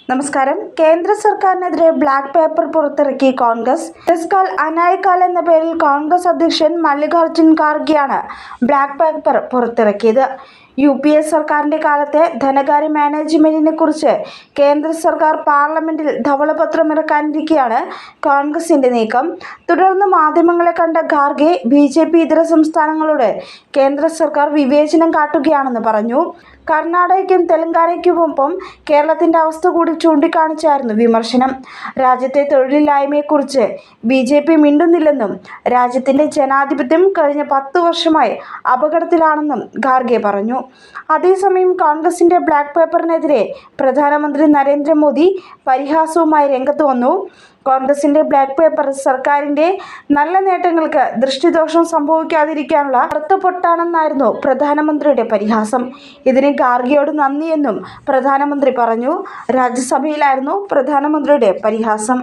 നമസ്കാരം. കേന്ദ്ര സർക്കാരിനെതിരെ ബ്ലാക്ക് പേപ്പർ പുറത്തിറക്കി കോൺഗ്രസ്. ടെസ്കാൽ അനായക്കാൽ എന്ന പേരിൽ കോൺഗ്രസ് അധ്യക്ഷൻ മല്ലികാർജുൻ ഖാർഗെയാണ് ബ്ലാക്ക് പേപ്പർ പുറത്തിറക്കിയത്. UPA സർക്കാരിന്റെ കാലത്തെ ധനകാര്യ മാനേജ്മെന്റിനെ കുറിച്ച് കേന്ദ്ര സർക്കാർ പാർലമെന്റിൽ ധവളപത്രമിറക്കാനിരിക്കെയാണ് കോൺഗ്രസിന്റെ നീക്കം. തുടർന്ന് മാധ്യമങ്ങളെ കണ്ട ഖാർഗെ BJP ഇതര സംസ്ഥാനങ്ങളോട് കേന്ദ്ര സർക്കാർ വിവേചനം കാട്ടുകയാണെന്ന് പറഞ്ഞു. കർണാടകയ്ക്കും തെലങ്കാനയ്ക്കുമൊപ്പം കേരളത്തിന്റെ അവസ്ഥ കൂടി ചൂണ്ടിക്കാണിച്ചായിരുന്നു വിമർശനം. രാജ്യത്തെ തൊഴിലില്ലായ്മയെക്കുറിച്ച് BJP മിണ്ടുന്നില്ലെന്നും രാജ്യത്തിന്റെ ജനാധിപത്യം കഴിഞ്ഞ 10 വർഷമായി അപകടത്തിലാണെന്നും ഖാർഗെ പറഞ്ഞു. അതേസമയം കോൺഗ്രസിന്റെ ബ്ലാക്ക് പേപ്പറിനെതിരെ പ്രധാനമന്ത്രി നരേന്ദ്രമോദി പരിഹാസവുമായി രംഗത്ത് വന്നു. കോൺഗ്രസിന്റെ ബ്ലാക്ക് പേപ്പർ സർക്കാരിന്റെ നല്ല നേട്ടങ്ങൾക്ക് ദൃഷ്ടിദോഷം സംഭവിക്കാതിരിക്കാനുള്ള കറുത്തപൊട്ടാണെന്നായിരുന്നു പ്രധാനമന്ത്രിയുടെ പരിഹാസം. ഇതിന് ഖാർഗെയോട് നന്ദിയെന്നും പ്രധാനമന്ത്രി പറഞ്ഞു. രാജ്യസഭയിലായിരുന്നു പ്രധാനമന്ത്രിയുടെ പരിഹാസം.